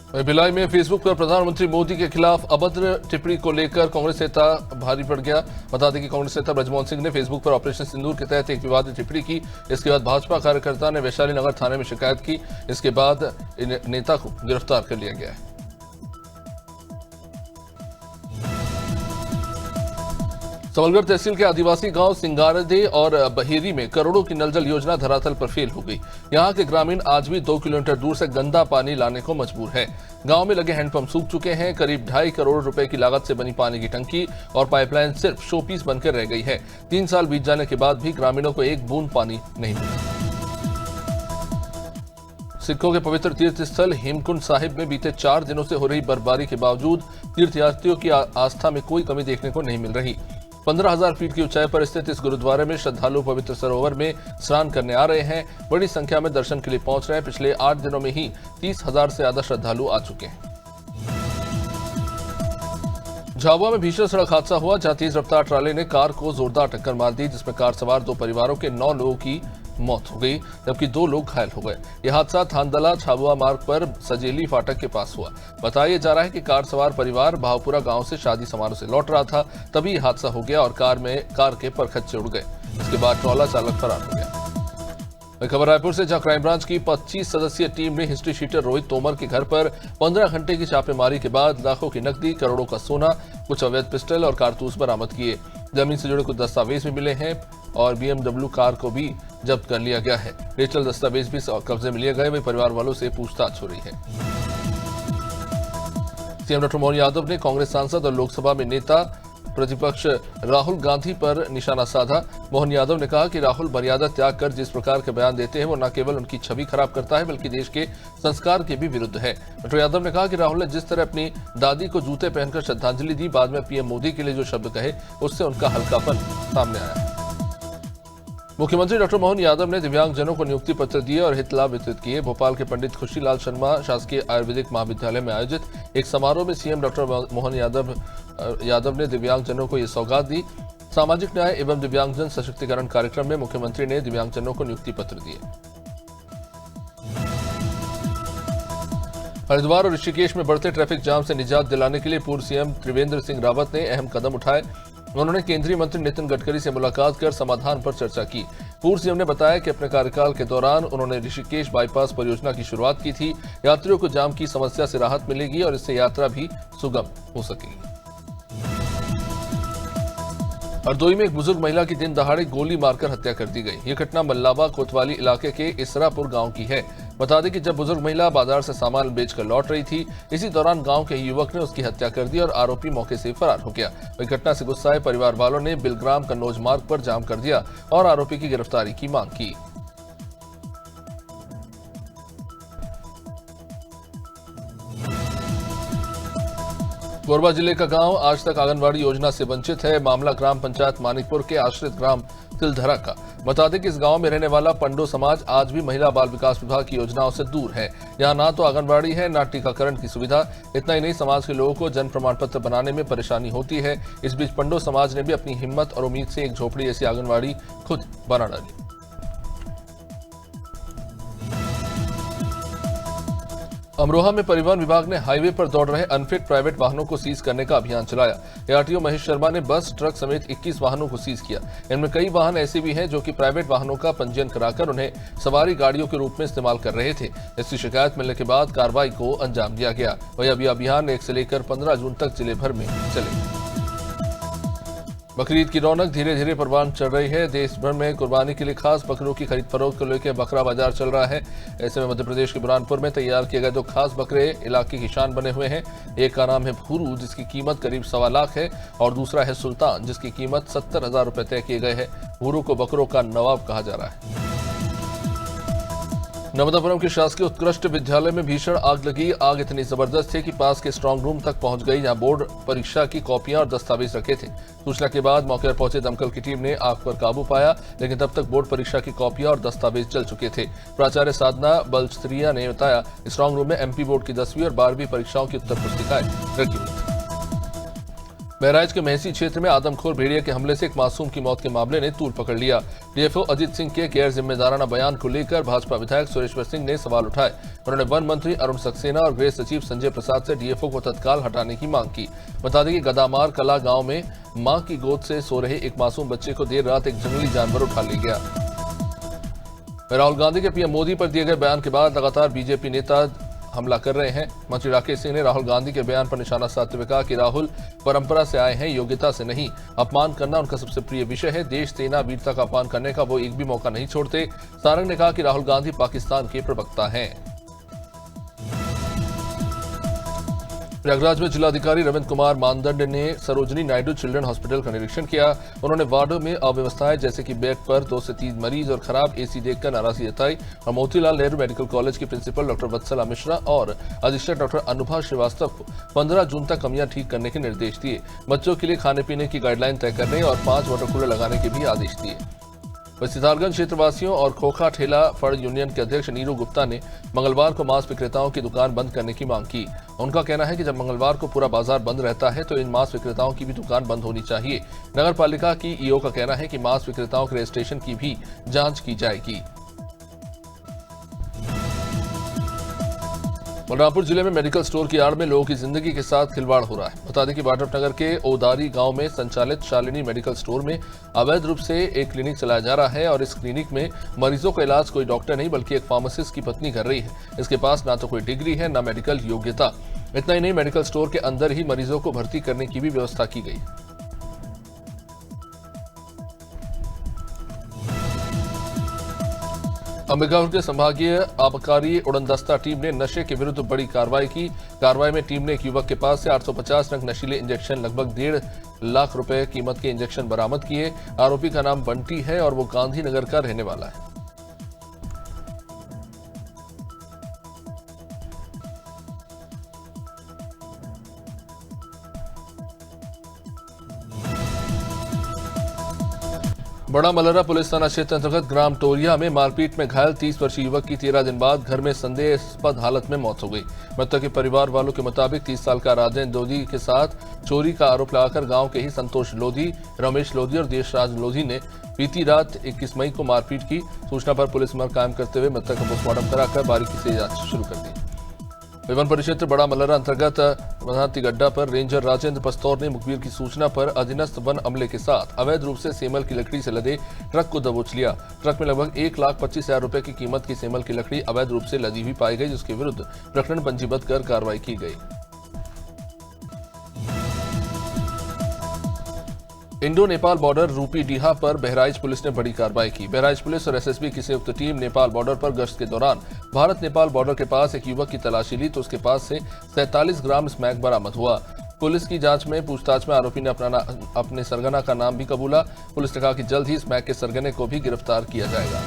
भिलाई में फेसबुक पर प्रधानमंत्री मोदी के खिलाफ अभद्र टिप्पणी को लेकर कांग्रेस नेता भारी पड़ गया। बता दें कि कांग्रेस नेता ब्रजमोहन सिंह ने फेसबुक पर ऑपरेशन सिंदूर के तहत एक विवादित टिप्पणी की। इसके बाद भाजपा कार्यकर्ता ने वैशाली नगर थाने में शिकायत की। इसके बाद नेता को गिरफ्तार कर लिया गया है। सबलगढ़ तहसील के आदिवासी गांव सिंगारदे और बहेरी में करोड़ों की नल जल योजना धरातल पर फेल हो गई। यहां के ग्रामीण आज भी 2 किलोमीटर दूर से गंदा पानी लाने को मजबूर है। गांव में लगे हैंडपंप सूख चुके हैं। करीब 2.5 करोड़ रुपए की लागत से बनी पानी की टंकी और पाइपलाइन सिर्फ शोपीस बनकर रह गई है। 3 साल बीत जाने के बाद भी ग्रामीणों को एक बूंद पानी नहीं मिला। सिखों के पवित्र तीर्थ स्थल हेमकुंड साहिब में बीते 4 दिनों से हो रही बर्फबारी के बावजूद तीर्थयात्रियों की आस्था में कोई कमी देखने को नहीं मिल रही। 15,000 फीट की ऊंचाई पर स्थित इस गुरुद्वारे में श्रद्धालु पवित्र सरोवर में स्नान करने आ रहे हैं। बड़ी संख्या में दर्शन के लिए पहुंच रहे हैं। पिछले 8 दिनों में ही 30,000 से ज्यादा श्रद्धालु आ चुके हैं। झाबुआ में भीषण सड़क हादसा हुआ, जहां तेज रफ्तार ट्राले ने कार को जोरदार टक्कर मार दी, जिसमें कार सवार 2 परिवारों के 9 लोगों की मौत हो गई, जबकि 2 लोग घायल हो गए। यह हादसा थानदला झाबुआ मार्ग पर सजेली फाटक के पास हुआ। बताया जा रहा है कि कार सवार परिवार भावपुरा गांव से शादी समारोह से लौट रहा था, तभी यह हादसा हो गया और कार के परखच्चे उड़ गए। इसके बाद ट्रॉला चालक फरार हो गया। खबर रायपुर से, जहां क्राइम ब्रांच की 25 सदस्यीय टीम ने हिस्ट्री शीटर रोहित तोमर के घर पर 15 घंटे की छापेमारी के बाद लाखों की नकदी, करोड़ों का सोना, कुछ अवैध पिस्टल और कारतूस बरामद किए। जमीन से जुड़े कुछ दस्तावेज भी मिले हैं और BMW कार को भी जब्त कर लिया गया है। डिजिटल दस्तावेज भी कब्जे में लिए गए। वही परिवार वालों से पूछताछ हो रही है। सीएम डॉक्टर मोहन यादव ने कांग्रेस सांसद और लोकसभा में नेता प्रतिपक्ष राहुल गांधी पर निशाना साधा। मोहन यादव ने कहा कि राहुल मर्यादा त्याग कर जिस प्रकार के बयान देते हैं वो न केवल उनकी छवि खराब करता है बल्कि देश के संस्कार के भी विरुद्ध है। डॉक्टर यादव ने कहा कि राहुल ने जिस तरह अपनी दादी को जूते पहनकर श्रद्धांजलि दी, बाद में पीएम मोदी के लिए जो शब्द कहे, उससे उनका हल्कापन सामने आया है। मुख्यमंत्री डॉक्टर मोहन यादव ने दिव्यांगजनों को नियुक्ति पत्र दिए और हित लाभ वितरित किए। भोपाल के पंडित खुशीलाल शर्मा शासकीय आयुर्वेदिक महाविद्यालय में आयोजित एक समारोह में सीएम डॉक्टर मोहन यादव ने दिव्यांगजनों को ये सौगात दी। सामाजिक न्याय एवं दिव्यांगजन सशक्तिकरण कार्यक्रम में मुख्यमंत्री ने दिव्यांगजनों को नियुक्ति पत्र दिए। हरिद्वार और ऋषिकेश में बढ़ते ट्रैफिक जाम से निजात दिलाने के लिए पूर्व सीएम त्रिवेंद्र सिंह रावत ने अहम कदम उठाए। उन्होंने केंद्रीय मंत्री नितिन गडकरी से मुलाकात कर समाधान पर चर्चा की। पूर्व सीएम ने बताया कि अपने कार्यकाल के दौरान उन्होंने ऋषिकेश बाईपास परियोजना की शुरुआत की थी। यात्रियों को जाम की समस्या से राहत मिलेगी और इससे यात्रा भी सुगम हो सकेगी। हरदोई में एक बुजुर्ग महिला की दिन दहाड़े गोली मारकर हत्या कर दी गई। यह घटना मल्लाबा कोतवाली इलाके के इसरापुर गांव की है। बता दें कि जब बुजुर्ग महिला बाजार से सामान बेचकर लौट रही थी, इसी दौरान गांव के युवक ने उसकी हत्या कर दी और आरोपी मौके से फरार हो गया। वही घटना से गुस्साए परिवार वालों ने बिलग्राम कन्नौज मार्ग पर जाम कर दिया और आरोपी की गिरफ्तारी की मांग की। कोरबा जिले का गांव आज तक आंगनबाड़ी योजना से वंचित है। मामला ग्राम पंचायत मानिकपुर के आश्रित ग्राम तिलधरा का। बता दें कि इस गांव में रहने वाला पंडो समाज आज भी महिला बाल विकास विभाग की योजनाओं से दूर है। यहां ना तो आंगनबाड़ी है, ना टीकाकरण की सुविधा। इतना ही नहीं, समाज के लोगों को जन्म प्रमाण पत्र बनाने में परेशानी होती है। इस बीच पंडो समाज ने भी अपनी हिम्मत और उम्मीद से एक झोपड़ी जैसी आंगनबाड़ी खुद बना डाली। अमरोहा में परिवहन विभाग ने हाईवे पर दौड़ रहे अनफिट प्राइवेट वाहनों को सीज करने का अभियान चलाया। एआरटीओ महेश शर्मा ने बस, ट्रक समेत 21 वाहनों को सीज किया। इनमें कई वाहन ऐसे भी हैं जो कि प्राइवेट वाहनों का पंजीयन कराकर उन्हें सवारी गाड़ियों के रूप में इस्तेमाल कर रहे थे। इसकी शिकायत मिलने के बाद कार्रवाई को अंजाम दिया गया। वही अभी अभियान 1 से लेकर 15 जून तक जिले भर में चलेगा। बकरीद की रौनक धीरे धीरे परवान चढ़ रही है। देश भर में कुर्बानी के लिए खास बकरों की खरीद फरोख्त को लेकर बकरा बाजार चल रहा है। ऐसे में मध्य प्रदेश के बुरहानपुर में तैयार किए गए 2 खास बकरे इलाके की शान बने हुए हैं। एक का नाम है भूरू, जिसकी कीमत करीब 1.25 लाख है, और दूसरा है सुल्तान, जिसकी कीमत 70,000 रुपए तय किए गए हैं। भूरू को बकरों का नवाब कहा जा रहा है। नर्मदापुरम के शासकीय उत्कृष्ट विद्यालय में भीषण आग लगी। आग इतनी जबरदस्त थी कि पास के स्ट्रांग रूम तक पहुंच गई, जहां बोर्ड परीक्षा की कॉपियां और दस्तावेज रखे थे। सूचना के बाद मौके पर पहुंचे दमकल की टीम ने आग पर काबू पाया, लेकिन तब तक बोर्ड परीक्षा की कॉपियां और दस्तावेज जल चुके थे। प्राचार्य साधना बलस्त्रिया ने बताया, स्ट्रांग रूम में MP बोर्ड की 10वीं और 12वीं परीक्षाओं की उत्तर पुस्तिकाएं रखी हुई थी। बहराइच के महसी क्षेत्र में आदमखोर भेड़िया के हमले से एक मासूम की मौत के मामले ने तूल पकड़ लिया। डीएफओ अजीत सिंह के गैर जिम्मेदाराना बयान को लेकर भाजपा विधायक सुरेश्वर सिंह ने सवाल उठाए। उन्होंने वन मंत्री अरुण सक्सेना और गृह सचिव संजय प्रसाद से डीएफओ को तत्काल हटाने की मांग की। बता दें कि गदामार कला गांव में मां की गोद से सो रहे एक मासूम बच्चे को देर रात एक जंगली जानवर उठा ले गया। राहुल गांधी के पीएम मोदी पर दिए गए बयान के बाद लगातार बीजेपी नेता हमला कर रहे हैं। मंत्री राकेश सिंह ने राहुल गांधी के बयान पर निशाना साधते हुए कहा कि राहुल परंपरा से आए हैं, योग्यता से नहीं। अपमान करना उनका सबसे प्रिय विषय है। देश, सेना, वीरता का अपमान करने का वो एक भी मौका नहीं छोड़ते। सारंग ने कहा कि राहुल गांधी पाकिस्तान के प्रवक्ता हैं। प्रयागराज में जिलाधिकारी रविंद्र कुमार मानदंड ने सरोजनी नायडू चिल्ड्रन हॉस्पिटल का निरीक्षण किया। उन्होंने वार्डों में अव्यवस्थाएं जैसे कि बेड पर 2 से 3 मरीज और खराब एसी देखकर नाराजगी जताई और मोतीलाल नेहरू मेडिकल कॉलेज की प्रिंसिपल डॉक्टर वत्सला मिश्रा और अधीक्षक डॉक्टर अनुभा श्रीवास्तव को 15 जून तक कमियां ठीक करने के निर्देश दिए। बच्चों के लिए खाने पीने की गाइडलाइन तय करने और 5 वाटर कूलर लगाने के भी आदेश दिए। सितारगंज क्षेत्रवासियों और खोखा ठेला फड़ यूनियन के अध्यक्ष नीरू गुप्ता ने मंगलवार को मांस विक्रेताओं की दुकान बंद करने की मांग की। उनका कहना है कि जब मंगलवार को पूरा बाजार बंद रहता है तो इन मांस विक्रेताओं की भी दुकान बंद होनी चाहिए। नगर पालिका की ईओ का कहना है कि मांस विक्रेताओं के रजिस्ट्रेशन की भी जांच की जाएगी। बलरामपुर जिले में मेडिकल स्टोर की आड़ में लोगों की जिंदगी के साथ खिलवाड़ हो रहा है। बता दें कि वाड्रफनगर के ओदारी गांव में संचालित शालिनी मेडिकल स्टोर में अवैध रूप से एक क्लिनिक चलाया जा रहा है और इस क्लिनिक में मरीजों का इलाज कोई डॉक्टर नहीं बल्कि एक फार्मासिस्ट की पत्नी कर रही है। इसके पास ना तो कोई डिग्री है ना मेडिकल योग्यता। इतना ही नहीं, मेडिकल स्टोर के अंदर ही मरीजों को भर्ती करने की भी व्यवस्था की गई। अंबिकापुर के संभागीय आबकारी उड़नदस्ता टीम ने नशे के विरुद्ध बड़ी कार्रवाई की। कार्रवाई में टीम ने एक युवक के पास से 850 नग नशीले इंजेक्शन, लगभग 1.5 लाख रुपए कीमत के इंजेक्शन बरामद किए। आरोपी का नाम बंटी है और वो गांधीनगर का रहने वाला है। बड़ा मलरा पुलिस थाना क्षेत्र अंतर्गत ग्राम टोरिया में मारपीट में घायल 30 वर्षीय युवक की 13 दिन बाद घर में संदेहास्पद हालत में मौत हो गई। मृतक के परिवार वालों के मुताबिक 30 साल का राजेंद्र लोधी के साथ चोरी का आरोप लगाकर गांव के ही संतोष लोधी, रमेश लोधी और देशराज लोधी ने बीती रात 21 मई को मारपीट की। सूचना पर पुलिस मर कायम करते हुए मृतक का पोस्टमार्टम कराकर बारीकी से जांच शुरू कर दी। वन परिक्षेत्र बड़ा मलरा अंतर्गत वनाती गड्ढा पर रेंजर राजेंद्र पस्तौर ने मुखबिर की सूचना पर अधीनस्थ वन अमले के साथ अवैध रूप से सेमल की लकड़ी से लदे ट्रक को दबोच लिया। ट्रक में लगभग 1,25,000 रुपए की कीमत की सेमल की लकड़ी अवैध रूप से लदी हुई पाई गई, जिसके विरुद्ध प्रकरण पंजीबद्ध कर कार्रवाई की गई। इंडो नेपाल बॉर्डर रूपीडीहा पर बहराइच पुलिस ने बड़ी कार्रवाई की। बहराइच पुलिस और एसएसबी की संयुक्त टीम नेपाल बॉर्डर पर गश्त के दौरान भारत नेपाल बॉर्डर के पास एक युवक की तलाशी ली तो उसके पास से 47 ग्राम स्मैक बरामद हुआ। पुलिस की जांच में पूछताछ में आरोपी ने अपने सरगना का नाम भी कबूला। पुलिस ने कहा कि जल्द ही स्मैक के सरगने को भी गिरफ्तार किया जाएगा।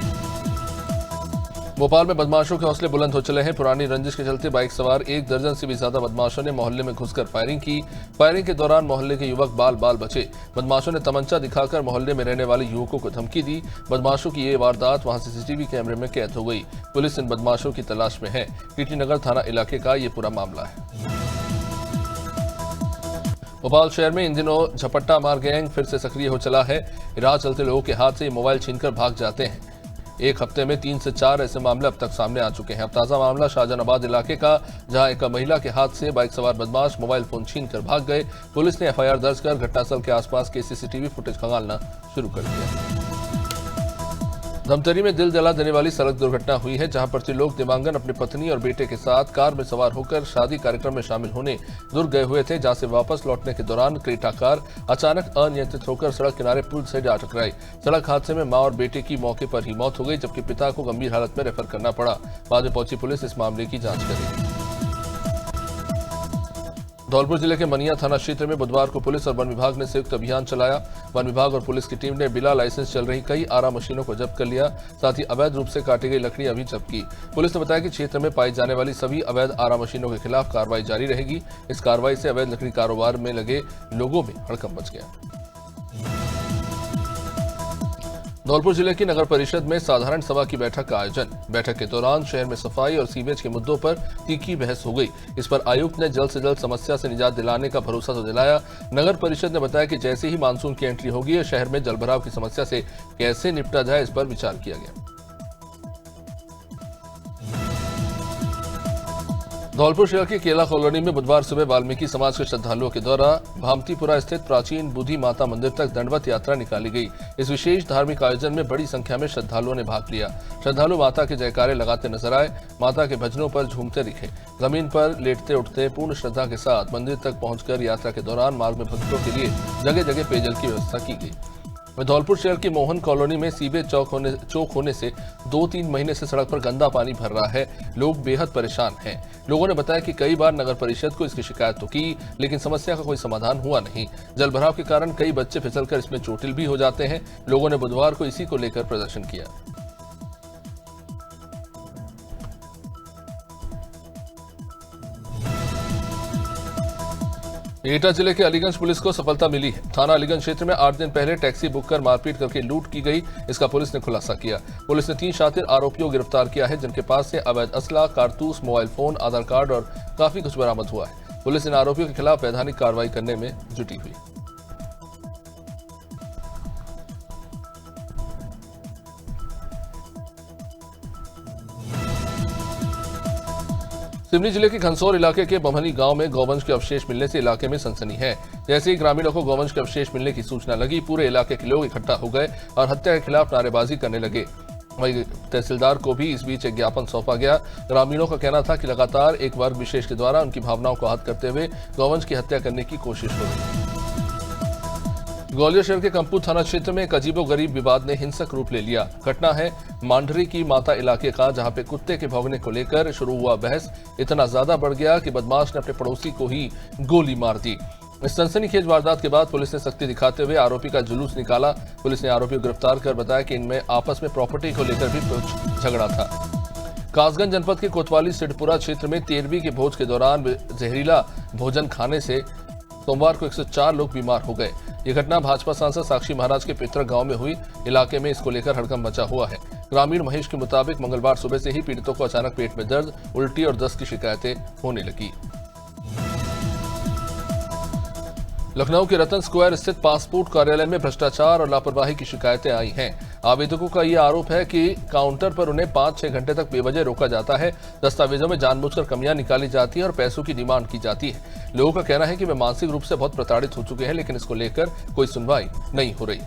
भोपाल में बदमाशों के हौसले बुलंद हो चले हैं। पुरानी रंजिश के चलते बाइक सवार 1 दर्जन से भी ज्यादा बदमाशों ने मोहल्ले में घुसकर फायरिंग की। फायरिंग के दौरान मोहल्ले के युवक बाल बाल बचे। बदमाशों ने तमंचा दिखाकर मोहल्ले में रहने वाले युवकों को धमकी दी। बदमाशों की ये वारदात वहां सीसीटीवी कैमरे में कैद हो गई। पुलिस इन बदमाशों की तलाश में है। टीटी नगर थाना इलाके का ये पूरा मामला है। भोपाल शहर में इन दिनों झपट्टा मार गैंग फिर से सक्रिय हो चला है। राह चलते लोगों के हाथ से मोबाइल छीनकर भाग जाते हैं। एक हफ्ते में 3 से 4 ऐसे मामले अब तक सामने आ चुके हैं। अब ताजा मामला शाहजहानाबाद इलाके का, जहां एक महिला के हाथ से बाइक सवार बदमाश मोबाइल फोन छीनकर भाग गए। पुलिस ने एफआईआर दर्ज कर घटनास्थल के आसपास के सीसीटीवी फुटेज खंगालना शुरू कर दिया। धमतरी में दिल जला देने वाली सड़क दुर्घटना हुई है, जहां पर त्रिलोक देवांगन अपनी पत्नी और बेटे के साथ कार में सवार होकर शादी कार्यक्रम में शामिल होने दुर्ग गए हुए थे, जहां से वापस लौटने के दौरान क्रेटा कार अचानक अनियंत्रित होकर सड़क किनारे पुल से जा टकराई। सड़क हादसे में मां और बेटे की मौके पर ही मौत हो गई, जबकि पिता को गंभीर हालत में रेफर करना पड़ा। बाद में पहुंची पुलिस इस मामले की जांच करेगी। धौलपुर जिले के मनिया थाना क्षेत्र में बुधवार को पुलिस और वन विभाग ने संयुक्त अभियान चलाया। वन विभाग और पुलिस की टीम ने बिना लाइसेंस चल रही कई आरा मशीनों को जब्त कर लिया। साथ ही अवैध रूप से काटी गई लकड़ियां भी जब्त की। पुलिस ने बताया कि क्षेत्र में पाई जाने वाली सभी अवैध आरा मशीनों के खिलाफ कार्रवाई जारी रहेगी। इस कार्रवाई से अवैध लकड़ी कारोबार में लगे लोगों में हड़कंप मच गया। धौलपुर जिले की नगर परिषद में साधारण सभा की बैठक का आयोजन। बैठक के दौरान शहर में सफाई और सीवेज के मुद्दों पर तीखी बहस हो गई। इस पर आयुक्त ने जल्द से जल्द समस्या से निजात दिलाने का भरोसा तो दिलाया। नगर परिषद ने बताया कि जैसे ही मानसून की एंट्री होगी, शहर में जलभराव की समस्या से कैसे निपटा जाए, इस पर विचार किया गया। धौलपुर शहर की केला कॉलोनी में बुधवार सुबह वाल्मीकि समाज के श्रद्धालुओं के द्वारा भामतीपुरा स्थित प्राचीन बुद्धि माता मंदिर तक दंडवत यात्रा निकाली गई। इस विशेष धार्मिक आयोजन में बड़ी संख्या में श्रद्धालुओं ने भाग लिया। श्रद्धालु माता के जयकारे लगाते नजर आए, माता के भजनों पर झूमते दिखे। जमीन पर लेटते उठते पूर्ण श्रद्धा के साथ मंदिर तक पहुंचकर यात्रा के दौरान मार्ग में भक्तों के लिए जगह जगह पेयजल की व्यवस्था की गई। धौलपुर शहर की मोहन कॉलोनी में सीवेज चौक होने से 2-3 महीने से सड़क पर गंदा पानी भर रहा है। लोग बेहद परेशान हैं। लोगों ने बताया कि कई बार नगर परिषद को इसकी शिकायत तो की, लेकिन समस्या का कोई समाधान हुआ नहीं। जलभराव के कारण कई बच्चे फिसलकर इसमें चोटिल भी हो जाते हैं। लोगों ने बुधवार को इसी को लेकर प्रदर्शन किया। एटा जिले के अलीगंज पुलिस को सफलता मिली है। थाना अलीगंज क्षेत्र में 8 दिन पहले टैक्सी बुक कर मारपीट करके लूट की गई। इसका पुलिस ने खुलासा किया। पुलिस ने 3 शातिर आरोपियों को गिरफ्तार किया है, जिनके पास से अवैध असला, कारतूस, मोबाइल फोन, आधार कार्ड और काफी कुछ बरामद हुआ है। पुलिस इन आरोपियों के खिलाफ वैधानिक कार्रवाई करने में जुटी हुई। सिवनी जिले के घनसौर इलाके के बमहनी गांव में गौवंश के अवशेष मिलने से इलाके में सनसनी है। जैसे ही ग्रामीणों को गौवंश के अवशेष मिलने की सूचना लगी, पूरे इलाके के लोग इकट्ठा हो गए और हत्या के खिलाफ नारेबाजी करने लगे। वहीं तहसीलदार को भी इस बीच एक ज्ञापन सौंपा गया। ग्रामीणों का कहना था कि लगातार एक वर्ग विशेष के द्वारा उनकी भावनाओं को आहत करते हुए गौवंश की हत्या करने की कोशिश हो रही। ग्वालियर शहर के कंपू थाना क्षेत्र में एक अजीबोगरीब विवाद ने हिंसक रूप ले लिया। घटना है मांडरी की माता इलाके का, जहां पे कुत्ते के भौंकने को लेकर शुरू हुआ बहस इतना ज्यादा बढ़ गया कि बदमाश ने अपने पड़ोसी को ही गोली मार दी। इस सनसनीखेज वारदात के बाद पुलिस ने सख्ती दिखाते हुए आरोपी का जुलूस निकाला। पुलिस ने आरोपी को गिरफ्तार कर बताया कि इनमें आपस में प्रॉपर्टी को लेकर भी कुछ झगड़ा था। कासगंज जनपद के कोतवाली सिडपुरा क्षेत्र में 13वीं के भोज के दौरान जहरीला भोजन खाने से सोमवार को 104 लोग बीमार हो गए। ये घटना भाजपा सांसद साक्षी महाराज के पितृ गांव में हुई। इलाके में इसको लेकर हड़कंप मचा हुआ है। ग्रामीण महेश के मुताबिक मंगलवार सुबह से ही पीड़ितों को अचानक पेट में दर्द, उल्टी और दस्त की शिकायतें होने लगी। लखनऊ के रतन स्क्वायर स्थित पासपोर्ट कार्यालय में भ्रष्टाचार और लापरवाही की शिकायतें आई हैं। आवेदकों का यह आरोप है कि काउंटर पर उन्हें 5-6 घंटे तक बेवजह रोका जाता है। दस्तावेजों में जानबूझकर कमियां निकाली जाती हैं और पैसों की डिमांड की जाती है। लोगों का कहना है कि वे मानसिक रूप से बहुत प्रताड़ित हो चुके हैं, लेकिन इसको लेकर कोई सुनवाई नहीं हो रही।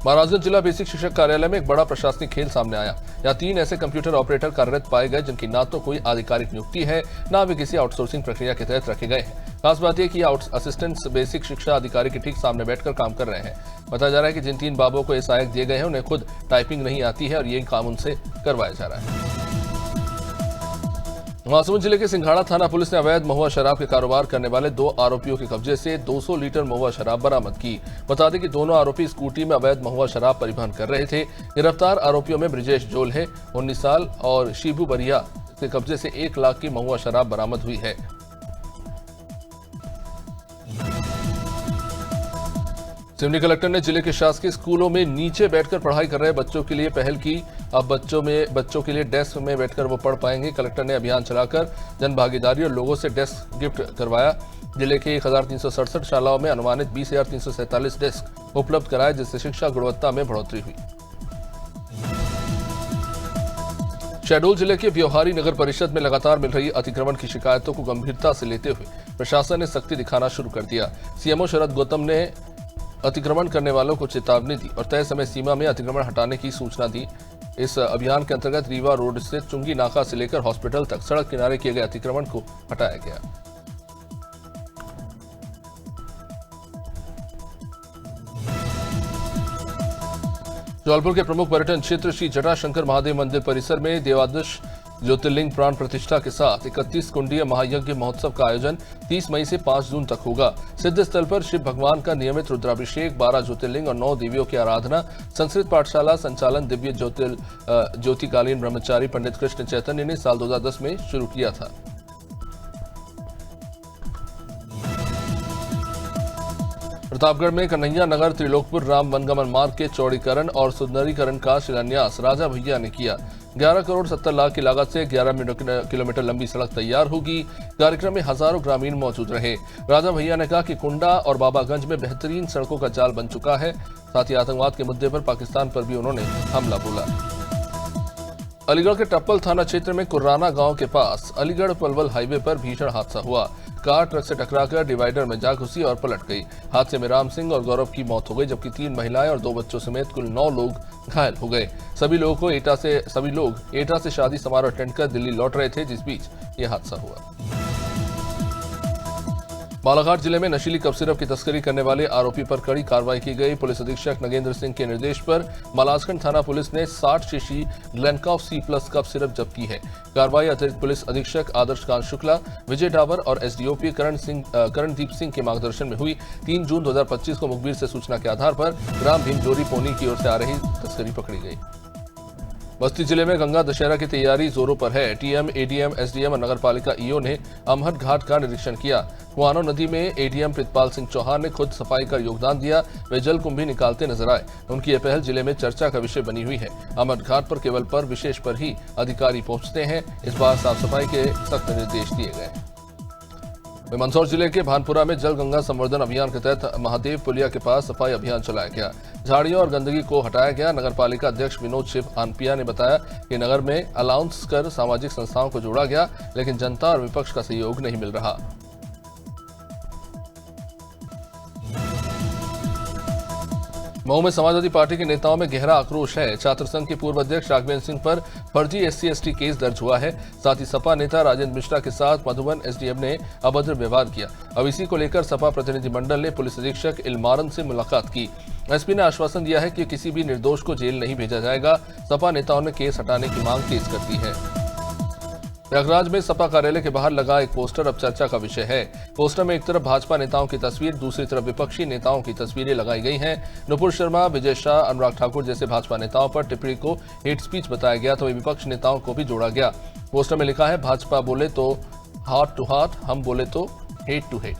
महाराजगंज जिला बेसिक शिक्षक कार्यालय में एक बड़ा प्रशासनिक खेल सामने आया। यहाँ 3 ऐसे कंप्यूटर ऑपरेटर कार्यरत पाए गए जिनकी ना तो कोई आधिकारिक नियुक्ति है, ना वे किसी आउटसोर्सिंग प्रक्रिया के तहत रखे गए हैं। खास बात यह कि असिस्टेंट बेसिक शिक्षा अधिकारी के ठीक सामने बैठकर काम कर रहे हैं। बताया जा रहा है कि जिन 3 बाबुओं को ये सहायक दिए गए हैं, उन्हें खुद टाइपिंग नहीं आती है और ये काम उनसे करवाया जा रहा है। महासमुंद जिले के सिंघाड़ा थाना पुलिस ने अवैध महुआ शराब के कारोबार करने वाले 2 आरोपियों के कब्जे से 200 लीटर महुआ शराब बरामद की। बता दें कि दोनों आरोपी स्कूटी में अवैध महुआ शराब परिवहन कर रहे थे। गिरफ्तार आरोपियों में ब्रिजेश जोल्हे 19 साल और शिबू बरिया के कब्जे से 1 लाख की महुआ शराब बरामद हुई है। सिवनी कलेक्टर ने जिले के शासकीय स्कूलों में नीचे बैठकर पढ़ाई कर रहे बच्चों के लिए पहल की। अब बच्चों के लिए डेस्क में बैठकर वो पढ़ पाएंगे। कलेक्टर ने अभियान चलाकर जन भागीदारी और लोगों से डेस्क गिफ्ट करवाया। जिले के 1367 शालाओं में अनुमानित 20,347 डेस्क उपलब्ध कराए, जिससे शिक्षा गुणवत्ता में बढ़ोतरी हुई। शहडोल जिले के व्यवहारी नगर परिषद में लगातार मिल रही अतिक्रमण की शिकायतों को गंभीरता से लेते हुए प्रशासन ने सख्ती दिखाना शुरू कर दिया। सीएमओ शरद गौतम ने अतिक्रमण करने वालों को चेतावनी दी और तय समय सीमा में अतिक्रमण हटाने की सूचना दी। इस अभियान के अंतर्गत रीवा रोड से चुंगी नाका से लेकर हॉस्पिटल तक सड़क किनारे किए गए अतिक्रमण को हटाया गया। जौलपुर के प्रमुख पर्यटन क्षेत्र श्री जटाशंकर महादेव मंदिर परिसर में देवादश ज्योतिर्लिंग प्राण प्रतिष्ठा के साथ 31 कुंडीय महायज्ञ महोत्सव का आयोजन 30 मई से 5 जून तक होगा। सिद्ध स्थल पर शिव भगवान का नियमित रुद्राभिषेक, 12 ज्योतिर्लिंग और 9 देवियों की आराधना, संस्कृत पाठशाला संचालन दिव्य ज्योतिकालीन ब्रह्मचारी पंडित कृष्ण चैतन्य ने साल 2010 में शुरू किया था। प्रतापगढ़ में कन्हैया नगर त्रिलोकपुर राम वनगमन मार्ग के चौड़ीकरण और सुंदरीकरण का शिलान्यास राजा भैया ने किया। 11 करोड़ 70 लाख की लागत से 11 किलोमीटर लंबी सड़क तैयार होगी। कार्यक्रम में हजारों ग्रामीण मौजूद रहे। राजा भैया ने कहा कि कुंडा और बाबागंज में बेहतरीन सड़कों का जाल बन चुका है। साथ ही आतंकवाद के मुद्दे पर पाकिस्तान पर भी उन्होंने हमला बोला। अलीगढ़ के टप्पल थाना क्षेत्र में कुर्राना गांव के पास अलीगढ़ पलवल हाईवे पर भीषण हादसा हुआ। कार ट्रक से टकराकर डिवाइडर में जा घुसी और पलट गई। हादसे में राम सिंह और गौरव की मौत हो गई, जबकि 3 महिलाएं और 2 बच्चों समेत कुल 9 लोग घायल हो गए। सभी लोग एटा से शादी समारोह अटेंड कर दिल्ली लौट रहे थे, जिस बीच यह हादसा हुआ। बालाघाट जिले में नशीली कप सिरप की तस्करी करने वाले आरोपी पर कड़ी कार्रवाई की गई। पुलिस अधीक्षक नगेंद्र सिंह के निर्देश पर मलाजखंड थाना पुलिस ने 60 शीशी ग्लेनकॉफ C+ कप सिरप जब्त की है। कार्रवाई अतिरिक्त पुलिस अधीक्षक आदर्श कांत शुक्ला, विजय डावर और एसडीओपी करणदीप सिंह के मार्गदर्शन में हुई। 3 जून 2025 को मुखबिर से सूचना के आधार पर ग्राम भीमजोरी पोनी की ओर से आ रही तस्करी पकड़ी गई। बस्ती जिले में गंगा दशहरा की तैयारी जोरों पर है। टीएम, एडीएम, एसडीएम और नगर पालिका ईओ ने अमहट घाट का निरीक्षण किया। कुआनो नदी में एडीएम प्रितपाल सिंह चौहान ने खुद सफाई कर योगदान दिया। वे जल कुंभी निकालते नजर आए। उनकी यह पहल जिले में चर्चा का विषय बनी हुई है। अमहट घाट पर केवल पर विशेष पर ही अधिकारी पहुंचते हैं। इस बार साफ सफाई के सख्त निर्देश दिए गए। मंदसौर जिले के भानपुरा में जल गंगा संवर्धन अभियान के तहत महादेव पुलिया के पास सफाई अभियान चलाया गया। झाड़ियों और गंदगी को हटाया गया। नगर पालिका अध्यक्ष विनोद शिव आनपिया ने बताया कि नगर में अलाउंस कर सामाजिक संस्थाओं को जोड़ा गया, लेकिन जनता और विपक्ष का सहयोग नहीं मिल रहा। मऊ में समाजवादी पार्टी के नेताओं में गहरा आक्रोश है। छात्र संघ के पूर्व अध्यक्ष राघवेंद्र सिंह पर फर्जी SC/ST केस दर्ज हुआ है। साथ ही सपा नेता राजेंद्र मिश्रा के साथ मधुबन SDM ने अभद्र व्यवहार किया। अब इसी को लेकर सपा प्रतिनिधिमंडल ने पुलिस अधीक्षक इलमारन से मुलाकात की। एसपी ने आश्वासन दिया है कि किसी भी निर्दोष को जेल नहीं भेजा जाएगा। सपा नेताओं ने केस हटाने की मांग तेज कर दी है। प्रयागराज में सपा कार्यालय के बाहर लगा एक पोस्टर अब चर्चा का विषय है। पोस्टर में एक तरफ भाजपा नेताओं की तस्वीर, दूसरी तरफ विपक्षी नेताओं की तस्वीरें लगाई गई हैं। नुपुर शर्मा, विजय शाह, अनुराग ठाकुर जैसे भाजपा नेताओं पर टिप्पणी को हेट स्पीच बताया गया, तो विपक्ष नेताओं को भी जोड़ा गया। पोस्टर में लिखा है, भाजपा बोले तो हार्ट टू हार्ट, हम बोले तो हेट टू हेट।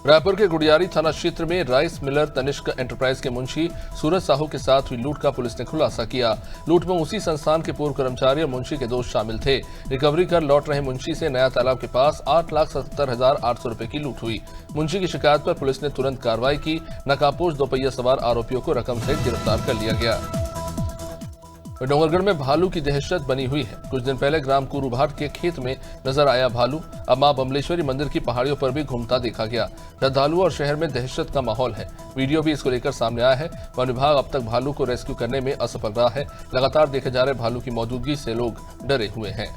रायपुर के गुड़ियारी थाना क्षेत्र में राइस मिलर तनिष्क एंटरप्राइज के मुंशी सूरज साहू के साथ हुई लूट का पुलिस ने खुलासा किया। लूट में उसी संस्थान के पूर्व कर्मचारी और मुंशी के दोस्त शामिल थे। रिकवरी कर लौट रहे मुंशी से नया तालाब के पास 8,77,800 रुपए की लूट हुई। मुंशी की शिकायत पर पुलिस ने तुरंत कार्रवाई की। नकाबपोश 2 पहिया सवार आरोपियों को रकम सहित गिरफ्तार कर लिया गया। डोंगरगढ़ में भालू की दहशत बनी हुई है। कुछ दिन पहले ग्राम कुरूभाट के खेत में नजर आया भालू। अब मां बमलेश्वरी मंदिर की पहाड़ियों पर भी घूमता देखा गया। श्रद्धालुओं और शहर में दहशत का माहौल है। वीडियो भी इसको लेकर सामने आया है। वन विभाग अब तक भालू को रेस्क्यू करने में असफल रहा है। लगातार देखे जा रहे भालू की मौजूदगी से लोग डरे हुए हैं।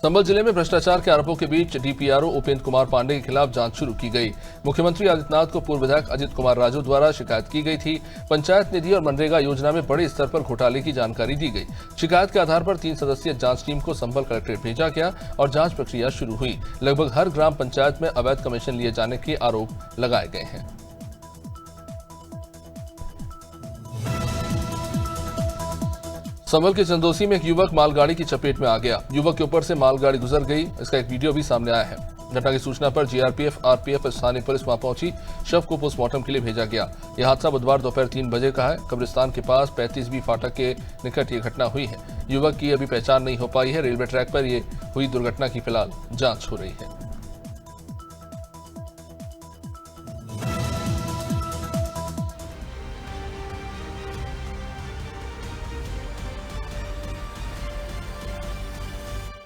संभल जिले में भ्रष्टाचार के आरोपों के बीच डीपीआरओ उपेंद्र कुमार पांडे के खिलाफ जांच शुरू की गई। मुख्यमंत्री आदित्यनाथ को पूर्व विधायक अजित कुमार राजू द्वारा शिकायत की गई थी। पंचायत निधि और मनरेगा योजना में बड़े स्तर पर घोटाले की जानकारी दी गई। शिकायत के आधार पर 3 सदस्यीय जांच टीम को संभल कलेक्ट्रेट भेजा गया और जांच प्रक्रिया शुरू हुई। लगभग हर ग्राम पंचायत में अवैध कमीशन लिए जाने के आरोप लगाए गए हैं। संभल के चंदोसी में एक युवक मालगाड़ी की चपेट में आ गया। युवक के ऊपर से मालगाड़ी गुजर गई। इसका एक वीडियो भी सामने आया है। घटना की सूचना पर जीआरपीएफ, आरपीएफ और स्थानीय पुलिस वहां पहुंची। शव को पोस्टमार्टम के लिए भेजा गया। यह हादसा बुधवार दोपहर 3 बजे का है। कब्रिस्तान के पास 35B फाटक के निकट ये घटना हुई है। युवक की अभी पहचान नहीं हो पाई है। रेलवे ट्रैक पर यह हुई दुर्घटना की फिलहाल जांच हो रही है।